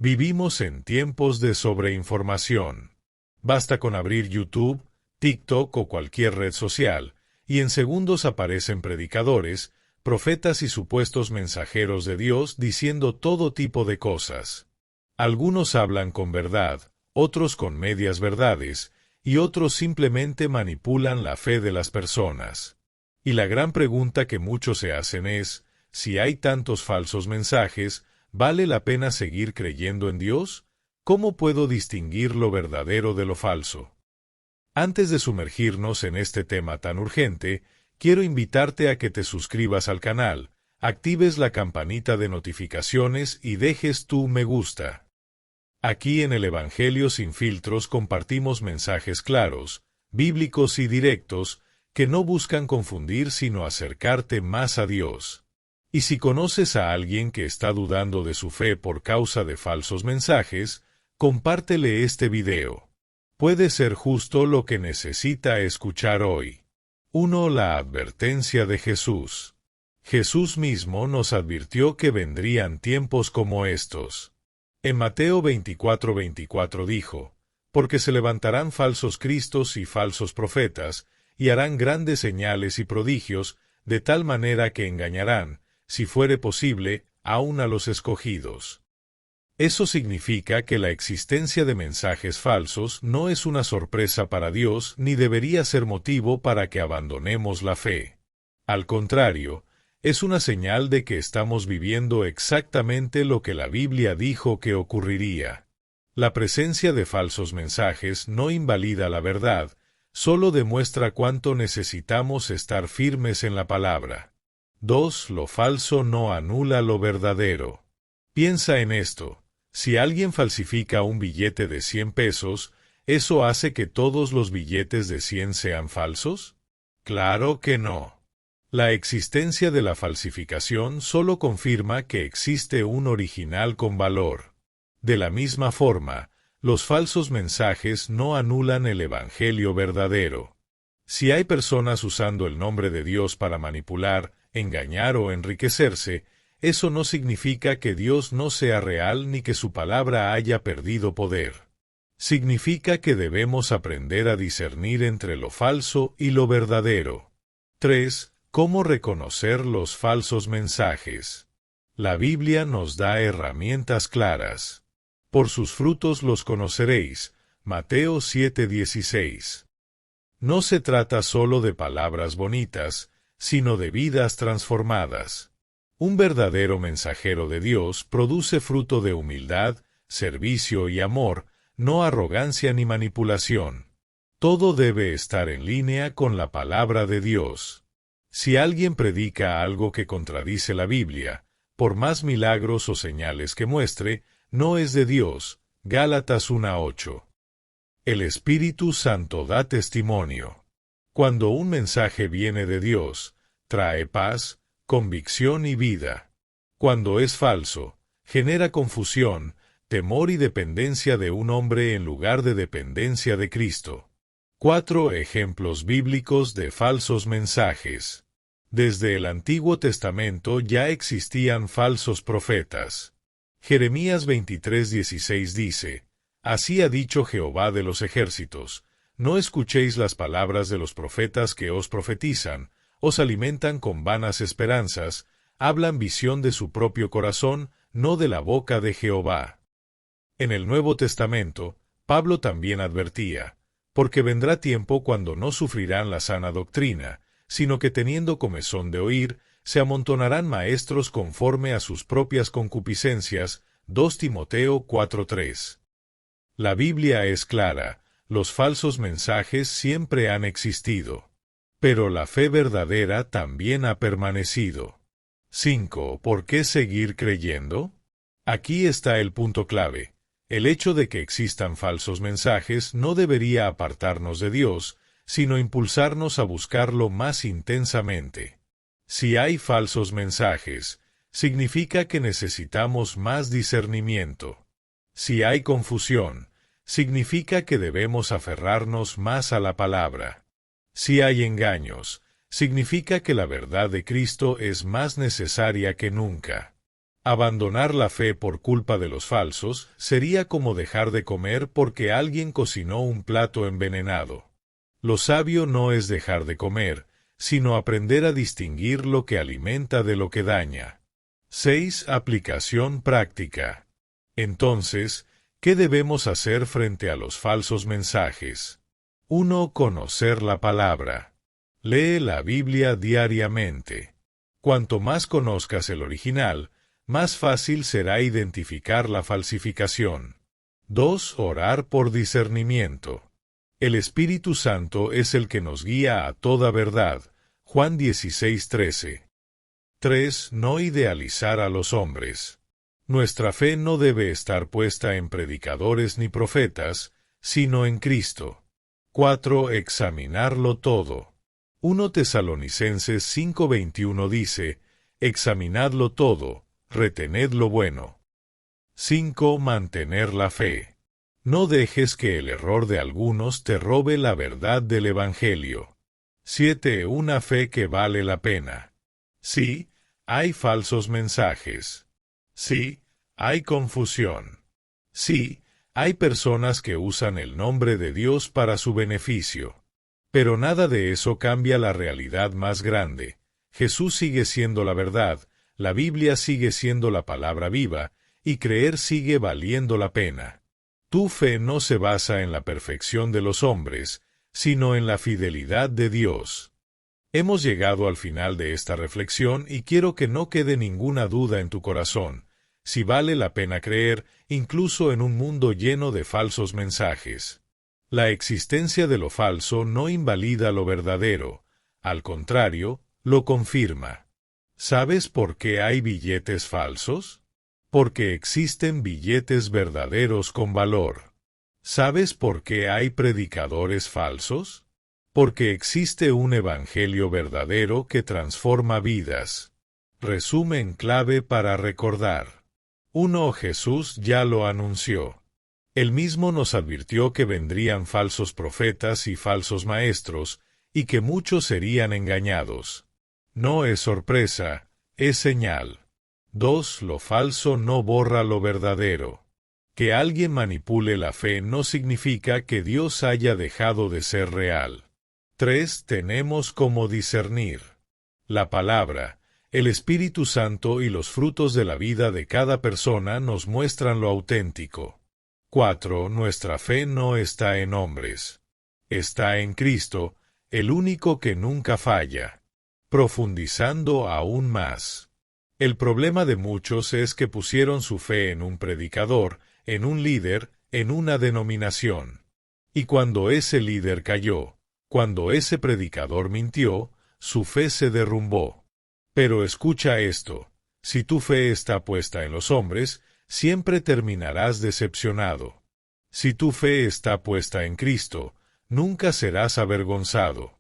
Vivimos en tiempos de sobreinformación. Basta con abrir YouTube, TikTok o cualquier red social, y en segundos aparecen predicadores, profetas y supuestos mensajeros de Dios diciendo todo tipo de cosas. Algunos hablan con verdad, otros con medias verdades, y otros simplemente manipulan la fe de las personas. Y la gran pregunta que muchos se hacen es, si hay tantos falsos mensajes, ¿vale la pena seguir creyendo en Dios? ¿Cómo puedo distinguir lo verdadero de lo falso? Antes de sumergirnos en este tema tan urgente, quiero invitarte a que te suscribas al canal, actives la campanita de notificaciones y dejes tu me gusta. Aquí en el Evangelio sin filtros compartimos mensajes claros, bíblicos y directos, que no buscan confundir sino acercarte más a Dios. Y si conoces a alguien que está dudando de su fe por causa de falsos mensajes, compártele este video. Puede ser justo lo que necesita escuchar hoy. 1. La advertencia de Jesús. Jesús mismo nos advirtió que vendrían tiempos como estos. En Mateo 24:24 dijo, «Porque se levantarán falsos cristos y falsos profetas, y harán grandes señales y prodigios, de tal manera que engañarán, si fuere posible, aun a los escogidos». Eso significa que la existencia de mensajes falsos no es una sorpresa para Dios ni debería ser motivo para que abandonemos la fe. Al contrario, es una señal de que estamos viviendo exactamente lo que la Biblia dijo que ocurriría. La presencia de falsos mensajes no invalida la verdad, solo demuestra cuánto necesitamos estar firmes en la palabra. 2. Lo falso no anula lo verdadero. Piensa en esto. Si alguien falsifica un billete de 100 pesos, ¿eso hace que todos los billetes de 100 sean falsos? Claro que no. La existencia de la falsificación solo confirma que existe un original con valor. De la misma forma, los falsos mensajes no anulan el Evangelio verdadero. Si hay personas usando el nombre de Dios para manipular, engañar o enriquecerse, eso no significa que Dios no sea real ni que su palabra haya perdido poder. Significa que debemos aprender a discernir entre lo falso y lo verdadero. 3. ¿Cómo reconocer los falsos mensajes? La Biblia nos da herramientas claras. Por sus frutos los conoceréis. Mateo 7:16. No se trata solo de palabras bonitas, sino de vidas transformadas. Un verdadero mensajero de Dios produce fruto de humildad, servicio y amor, no arrogancia ni manipulación. Todo debe estar en línea con la palabra de Dios. Si alguien predica algo que contradice la Biblia, por más milagros o señales que muestre, no es de Dios. Gálatas 1:8. El Espíritu Santo da testimonio. Cuando un mensaje viene de Dios, trae paz, convicción y vida. Cuando es falso, genera confusión, temor y dependencia de un hombre en lugar de dependencia de Cristo. 4 ejemplos bíblicos de falsos mensajes. Desde el Antiguo Testamento ya existían falsos profetas. Jeremías 23:16 dice, «Así ha dicho Jehová de los ejércitos, no escuchéis las palabras de los profetas que os profetizan, os alimentan con vanas esperanzas, hablan visión de su propio corazón, no de la boca de Jehová». En el Nuevo Testamento, Pablo también advertía, «Porque vendrá tiempo cuando no sufrirán la sana doctrina, sino que teniendo comezón de oír, se amontonarán maestros conforme a sus propias concupiscencias». 2 Timoteo 4:3. La Biblia es clara, los falsos mensajes siempre han existido. Pero la fe verdadera también ha permanecido. 5. ¿Por qué seguir creyendo? Aquí está el punto clave. El hecho de que existan falsos mensajes no debería apartarnos de Dios, sino impulsarnos a buscarlo más intensamente. Si hay falsos mensajes, significa que necesitamos más discernimiento. Si hay confusión, significa que debemos aferrarnos más a la palabra. Si hay engaños, significa que la verdad de Cristo es más necesaria que nunca. Abandonar la fe por culpa de los falsos sería como dejar de comer porque alguien cocinó un plato envenenado. Lo sabio no es dejar de comer, sino aprender a distinguir lo que alimenta de lo que daña. 6. Aplicación práctica. Entonces, ¿qué debemos hacer frente a los falsos mensajes? 1. Conocer la palabra. Lee la Biblia diariamente. Cuanto más conozcas el original, más fácil será identificar la falsificación. 2. Orar por discernimiento. El Espíritu Santo es el que nos guía a toda verdad. Juan 16:13. 3. No idealizar a los hombres. Nuestra fe no debe estar puesta en predicadores ni profetas, sino en Cristo. 4. Examinarlo todo. 1 Tesalonicenses 5:21 dice, examinadlo todo, retened lo bueno. 5. Mantener la fe. No dejes que el error de algunos te robe la verdad del Evangelio. 7. Una fe que vale la pena. Sí, hay falsos mensajes. Sí, hay confusión. Sí, hay personas que usan el nombre de Dios para su beneficio. Pero nada de eso cambia la realidad más grande. Jesús sigue siendo la verdad, la Biblia sigue siendo la palabra viva, y creer sigue valiendo la pena. Tu fe no se basa en la perfección de los hombres, sino en la fidelidad de Dios. Hemos llegado al final de esta reflexión y quiero que no quede ninguna duda en tu corazón, si vale la pena creer, incluso en un mundo lleno de falsos mensajes. La existencia de lo falso no invalida lo verdadero, al contrario, lo confirma. ¿Sabes por qué hay billetes falsos? Porque existen billetes verdaderos con valor. ¿Sabes por qué hay predicadores falsos? Porque existe un evangelio verdadero que transforma vidas. Resumen clave para recordar. 1. Jesús ya lo anunció. Él mismo nos advirtió que vendrían falsos profetas y falsos maestros, y que muchos serían engañados. No es sorpresa, es señal. 2. Lo falso no borra lo verdadero. Que alguien manipule la fe no significa que Dios haya dejado de ser real. 3. Tenemos cómo discernir. La palabra, el Espíritu Santo y los frutos de la vida de cada persona nos muestran lo auténtico. 4. Nuestra fe no está en hombres. Está en Cristo, el único que nunca falla. Profundizando aún más. El problema de muchos es que pusieron su fe en un predicador, en un líder, en una denominación. Y cuando ese líder cayó, cuando ese predicador mintió, su fe se derrumbó. Pero escucha esto, si tu fe está puesta en los hombres, siempre terminarás decepcionado. Si tu fe está puesta en Cristo, nunca serás avergonzado.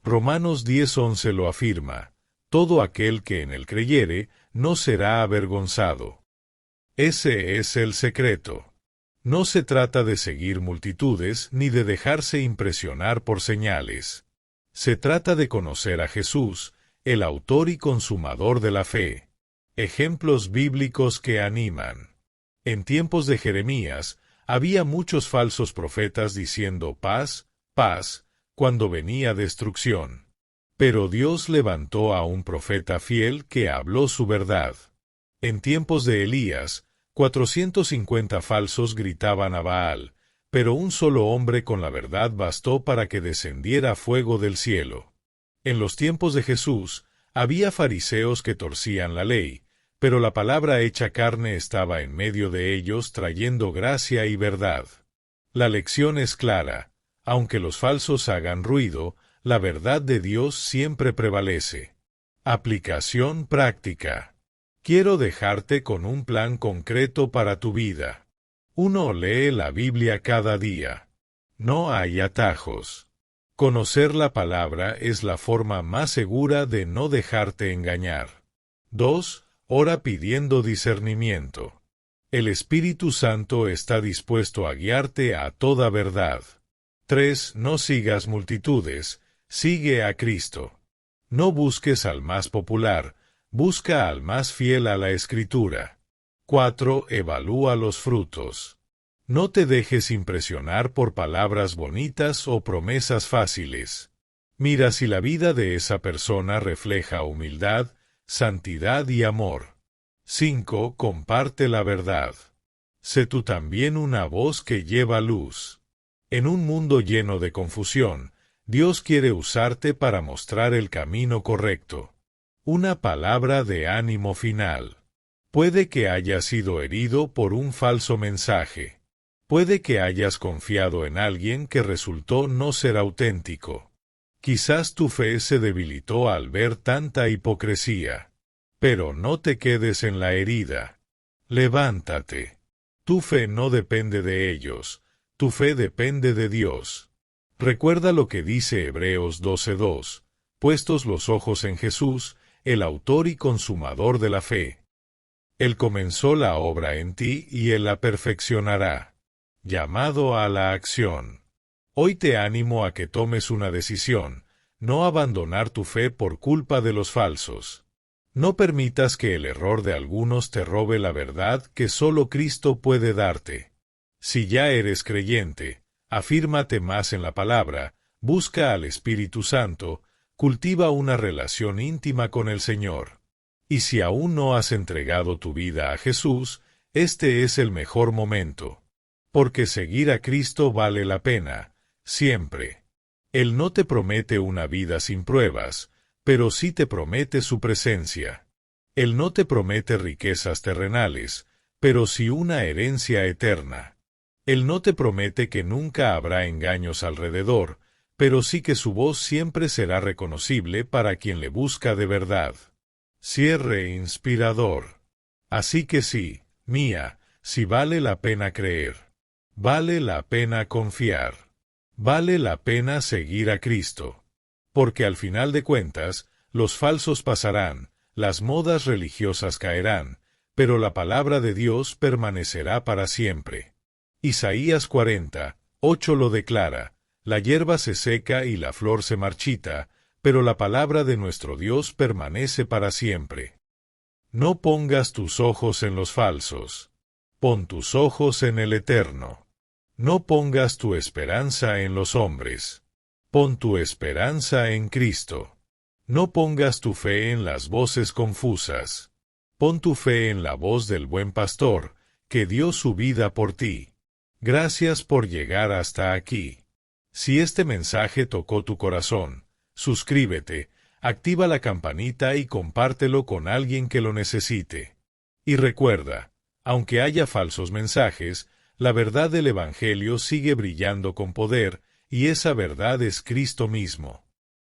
Romanos 10:11 lo afirma, todo aquel que en él creyere, no será avergonzado. Ese es el secreto. No se trata de seguir multitudes ni de dejarse impresionar por señales. Se trata de conocer a Jesús, el autor y consumador de la fe. Ejemplos bíblicos que animan. En tiempos de Jeremías, había muchos falsos profetas diciendo paz, paz, cuando venía destrucción. Pero Dios levantó a un profeta fiel que habló su verdad. En tiempos de Elías, 450 falsos gritaban a Baal, pero un solo hombre con la verdad bastó para que descendiera fuego del cielo. En los tiempos de Jesús, había fariseos que torcían la ley, pero la palabra hecha carne estaba en medio de ellos trayendo gracia y verdad. La lección es clara, aunque los falsos hagan ruido, la verdad de Dios siempre prevalece. Aplicación práctica. Quiero dejarte con un plan concreto para tu vida. 1. Lee la Biblia cada día. No hay atajos. Conocer la palabra es la forma más segura de no dejarte engañar. 2. Ora pidiendo discernimiento. El Espíritu Santo está dispuesto a guiarte a toda verdad. 3. No sigas multitudes, sigue a Cristo. No busques al más popular, Busca al más fiel a la Escritura. 4. Evalúa los frutos. No te dejes impresionar por palabras bonitas o promesas fáciles. Mira si la vida de esa persona refleja humildad, santidad y amor. 5. Comparte la verdad. Sé tú también una voz que lleva luz. En un mundo lleno de confusión, Dios quiere usarte para mostrar el camino correcto. Una palabra de ánimo final. Puede que hayas sido herido por un falso mensaje. Puede que hayas confiado en alguien que resultó no ser auténtico. Quizás tu fe se debilitó al ver tanta hipocresía. Pero no te quedes en la herida. Levántate. Tu fe no depende de ellos, tu fe depende de Dios. Recuerda lo que dice Hebreos 12:2, puestos los ojos en Jesús, el autor y consumador de la fe. Él comenzó la obra en ti y Él la perfeccionará. Llamado a la acción. Hoy te animo a que tomes una decisión, no abandonar tu fe por culpa de los falsos. No permitas que el error de algunos te robe la verdad que solo Cristo puede darte. Si ya eres creyente, afírmate más en la palabra, busca al Espíritu Santo, cultiva una relación íntima con el Señor. Y si aún no has entregado tu vida a Jesús, este es el mejor momento. Porque seguir a Cristo vale la pena, siempre. Él no te promete una vida sin pruebas, pero sí te promete su presencia. Él no te promete riquezas terrenales, pero sí una herencia eterna. Él no te promete que nunca habrá engaños alrededor, pero sí que su voz siempre será reconocible para quien le busca de verdad. Cierre inspirador. Así que sí, mía, si vale la pena creer. Vale la pena confiar. Vale la pena seguir a Cristo. Porque al final de cuentas, los falsos pasarán, las modas religiosas caerán, pero la palabra de Dios permanecerá para siempre. Isaías 40:8 lo declara, la hierba se seca y la flor se marchita, pero la palabra de nuestro Dios permanece para siempre. No pongas tus ojos en los falsos. Pon tus ojos en el Eterno. No pongas tu esperanza en los hombres. Pon tu esperanza en Cristo. No pongas tu fe en las voces confusas. Pon tu fe en la voz del buen pastor, que dio su vida por ti. Gracias por llegar hasta aquí. Si este mensaje tocó tu corazón, suscríbete, activa la campanita y compártelo con alguien que lo necesite. Y recuerda, aunque haya falsos mensajes, la verdad del Evangelio sigue brillando con poder, y esa verdad es Cristo mismo.